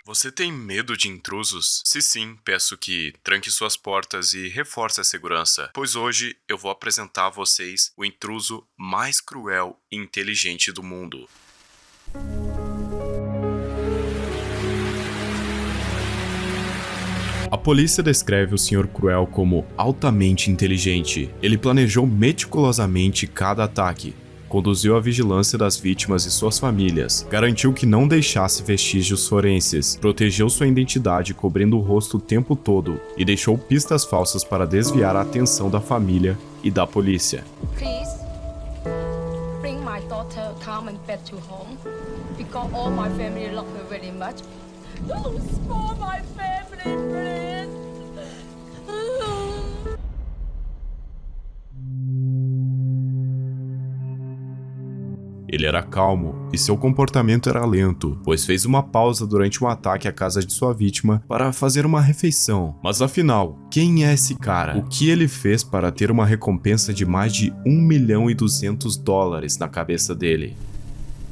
Você tem medo de intrusos? Se sim, peço que tranque suas portas e reforce a segurança, pois hoje eu vou apresentar a vocês o intruso mais cruel e inteligente do mundo. A polícia descreve o Sr. Cruel como altamente inteligente. Ele planejou meticulosamente cada ataque, conduziu a vigilância das vítimas e suas famílias, garantiu que não deixasse vestígios forenses, protegeu sua identidade cobrindo o rosto o tempo todo e deixou pistas falsas para desviar a atenção da família e da polícia. Please bring my daughter Carmen back to home because all my family love her very much. Don't spoil my family, please. Ele era calmo e seu comportamento era lento, pois fez uma pausa durante um ataque à casa de sua vítima para fazer uma refeição. Mas afinal, quem é esse cara? O que ele fez para ter uma recompensa de mais de $1.200.000 na cabeça dele?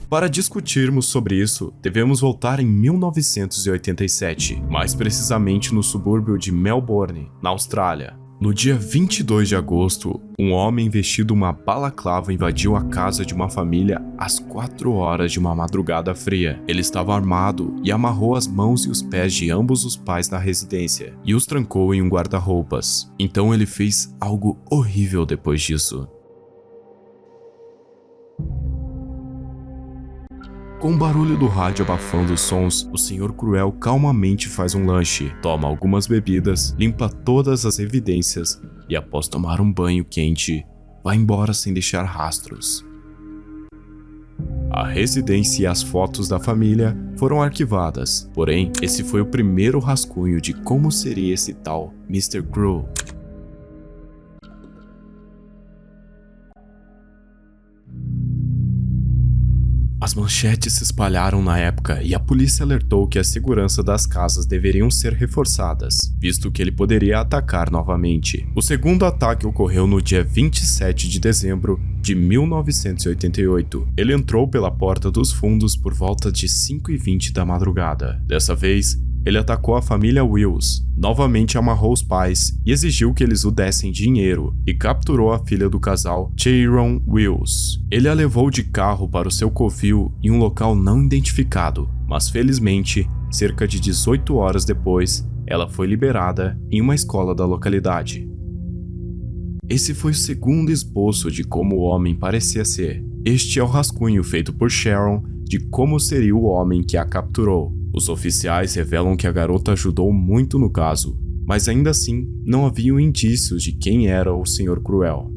Para discutirmos sobre isso, devemos voltar em 1987, mais precisamente no subúrbio de Melbourne, na Austrália. No dia 22 de agosto, um homem vestido uma balaclava invadiu a casa de uma família às 4 horas de uma madrugada fria. Ele estava armado e amarrou as mãos e os pés de ambos os pais na residência e os trancou em um guarda-roupas. Então ele fez algo horrível depois disso. Com o barulho do rádio abafando os sons, o Sr. Cruel calmamente faz um lanche, toma algumas bebidas, limpa todas as evidências e, após tomar um banho quente, vai embora sem deixar rastros. A residência e as fotos da família foram arquivadas, porém, esse foi o primeiro rascunho de como seria esse tal Mr. Cruel. As manchetes se espalharam na época e a polícia alertou que a segurança das casas deveriam ser reforçadas, visto que ele poderia atacar novamente. O segundo ataque ocorreu no dia 27 de dezembro de 1988. Ele entrou pela porta dos fundos por volta de 5h20 da madrugada. Dessa vez, ele atacou a família Wills, novamente amarrou os pais e exigiu que eles o dessem dinheiro e capturou a filha do casal, Sharon Wills. Ele a levou de carro para o seu covil em um local não identificado, mas felizmente, cerca de 18 horas depois, ela foi liberada em uma escola da localidade. Esse foi o segundo esboço de como o homem parecia ser. Este é o rascunho feito por Sharon de como seria o homem que a capturou. Os oficiais revelam que a garota ajudou muito no caso, mas ainda assim não haviam indícios de quem era o Sr. Cruel.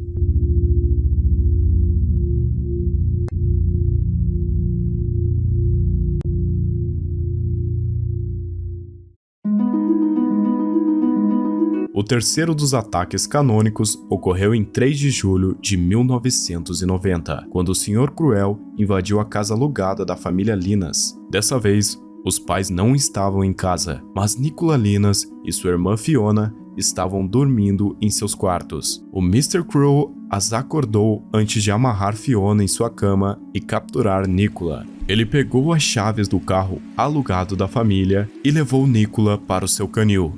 O terceiro dos ataques canônicos ocorreu em 3 de julho de 1990, quando o Sr. Cruel invadiu a casa alugada da família Linas. Dessa vez, os pais não estavam em casa, mas Nicola Linas e sua irmã Fiona estavam dormindo em seus quartos. O Mr. Cruel as acordou antes de amarrar Fiona em sua cama e capturar Nicola. Ele pegou as chaves do carro alugado da família e levou Nicola para o seu canil.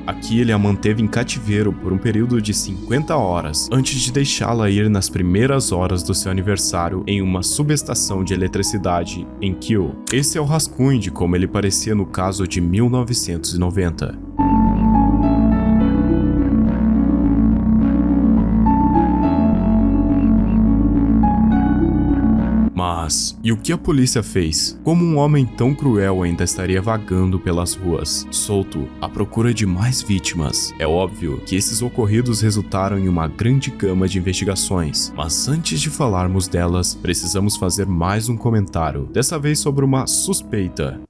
Aqui ele a manteve em cativeiro por um período de 50 horas, antes de deixá-la ir nas primeiras horas do seu aniversário em uma subestação de eletricidade em Kew. Esse é o rascunho de como ele parecia no caso de 1990. Mas, e o que a polícia fez? Como um homem tão cruel ainda estaria vagando pelas ruas, solto, à procura de mais vítimas? É óbvio que esses ocorridos resultaram em uma grande gama de investigações, mas antes de falarmos delas, precisamos fazer mais um comentário, dessa vez sobre uma suspeita.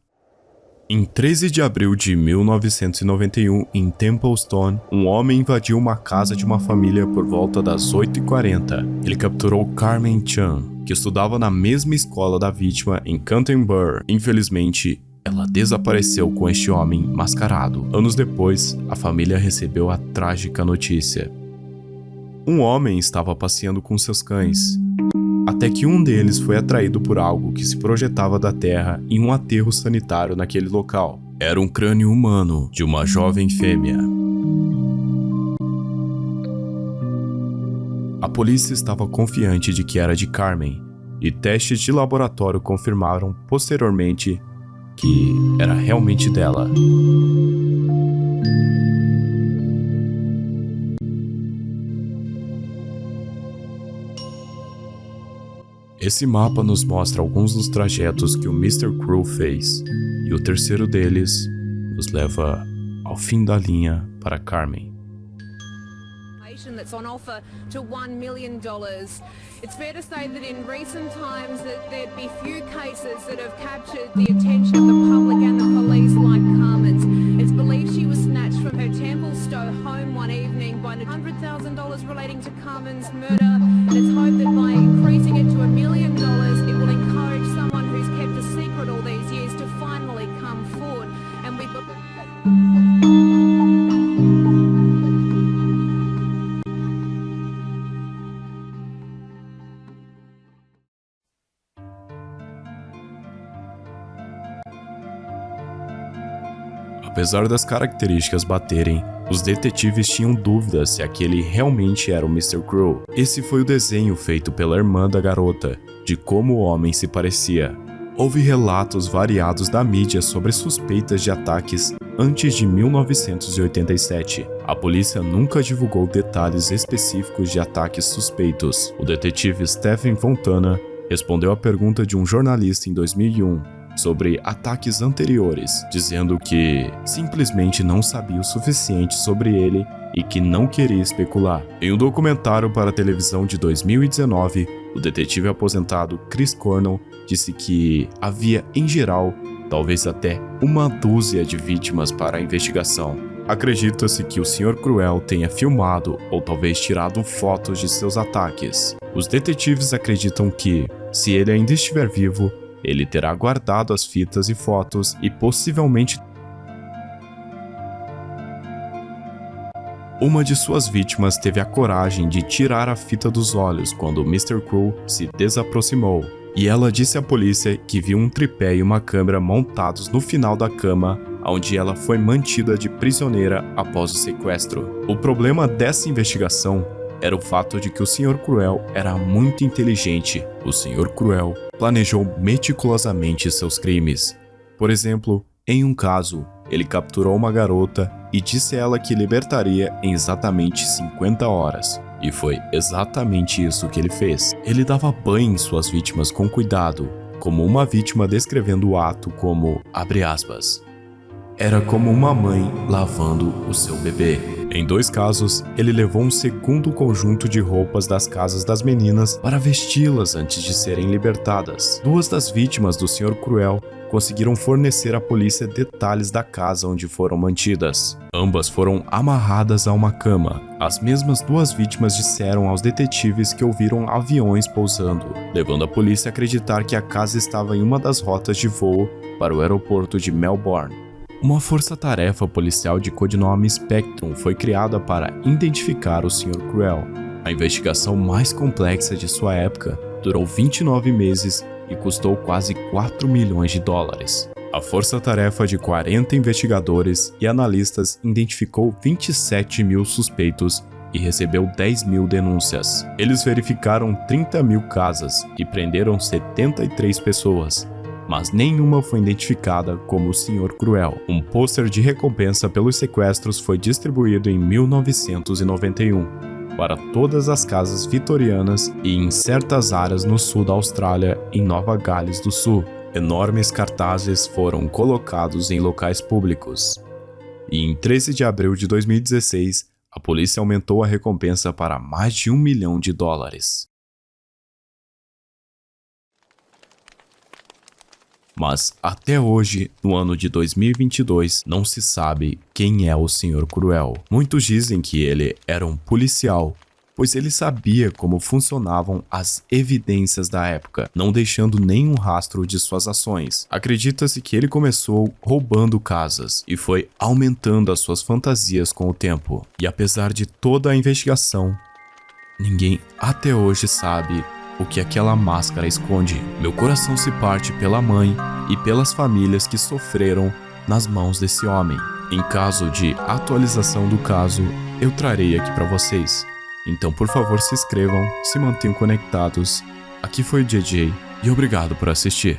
Em 13 de abril de 1991, em Templeton, um homem invadiu uma casa de uma família por volta das 8h40. Ele capturou Carmen Chan, que estudava na mesma escola da vítima em Canterbury. Infelizmente, ela desapareceu com este homem mascarado. Anos depois, a família recebeu a trágica notícia. Um homem estava passeando com seus cães, até que um deles foi atraído por algo que se projetava da terra em um aterro sanitário naquele local. Era um crânio humano de uma jovem fêmea. A polícia estava confiante de que era de Carmen, e testes de laboratório confirmaram posteriormente que era realmente dela. Esse mapa nos mostra alguns dos trajetos que o Mr. Crew fez, e o terceiro deles nos leva ao fim da linha para Carmen. That's on offer to $1 million. It's fair to say that in recent times that there'd be few cases that have captured the attention of the public and the police like Carmen's. It's believed she was snatched from her Templestowe home one evening by $100,000 relating to Carmen's murder. And it's hoped that by increasing it to $1 million, it will encourage someone who's kept a secret all these years to finally come forward. And we Apesar das características baterem, os detetives tinham dúvidas se aquele realmente era o Mr. Crew. Esse foi o desenho feito pela irmã da garota, de como o homem se parecia. Houve relatos variados da mídia sobre suspeitas de ataques antes de 1987. A polícia nunca divulgou detalhes específicos de ataques suspeitos. O detetive Stephen Fontana respondeu à pergunta de um jornalista em 2001 sobre ataques anteriores, dizendo que simplesmente não sabia o suficiente sobre ele e que não queria especular. Em um documentário para a televisão de 2019, o detetive aposentado Chris Cornell disse que havia, em geral, talvez até uma dúzia de vítimas para a investigação. Acredita-se que o Sr. Cruel tenha filmado ou talvez tirado fotos de seus ataques. Os detetives acreditam que, se ele ainda estiver vivo, ele terá guardado as fitas e fotos e possivelmente uma de suas vítimas teve a coragem de tirar a fita dos olhos quando o Mr. Crew se desaproximou, e ela disse à polícia que viu um tripé e uma câmera montados no final da cama, onde ela foi mantida de prisioneira após o sequestro. O problema dessa investigação era o fato de que o Sr. Cruel era muito inteligente. O Sr. Cruel planejou meticulosamente seus crimes. Por exemplo, em um caso, ele capturou uma garota e disse a ela que libertaria em exatamente 50 horas. E foi exatamente isso que ele fez. Ele dava banho em suas vítimas com cuidado, como uma vítima descrevendo o ato como, abre aspas, era como uma mãe lavando o seu bebê. Em 2 casos, ele levou um segundo conjunto de roupas das casas das meninas para vesti-las antes de serem libertadas. 2 das vítimas do Sr. Cruel conseguiram fornecer à polícia detalhes da casa onde foram mantidas. Ambas foram amarradas a uma cama. As mesmas 2 vítimas disseram aos detetives que ouviram aviões pousando, levando a polícia a acreditar que a casa estava em uma das rotas de voo para o aeroporto de Melbourne. Uma força-tarefa policial de codinome Spectrum foi criada para identificar o Sr. Cruel. A investigação mais complexa de sua época durou 29 meses e custou quase $4 milhões. A força-tarefa de 40 investigadores e analistas identificou 27 mil suspeitos e recebeu 10 mil denúncias. Eles verificaram 30 mil casas e prenderam 73 pessoas, mas nenhuma foi identificada como o Sr. Cruel. Um pôster de recompensa pelos sequestros foi distribuído em 1991 para todas as casas vitorianas e em certas áreas no sul da Austrália e Nova Gales do Sul. Enormes cartazes foram colocados em locais públicos. E em 13 de abril de 2016, a polícia aumentou a recompensa para mais de $1 milhão. Mas até hoje, no ano de 2022, não se sabe quem é o Sr. Cruel. Muitos dizem que ele era um policial, pois ele sabia como funcionavam as evidências da época, não deixando nenhum rastro de suas ações. Acredita-se que ele começou roubando casas e foi aumentando as suas fantasias com o tempo. E apesar de toda a investigação, ninguém até hoje sabe o que aquela máscara esconde. Meu coração se parte pela mãe e pelas famílias que sofreram nas mãos desse homem. Em caso de atualização do caso, eu trarei aqui para vocês. Então, por favor, se inscrevam, se mantenham conectados. Aqui foi o JJ e obrigado por assistir.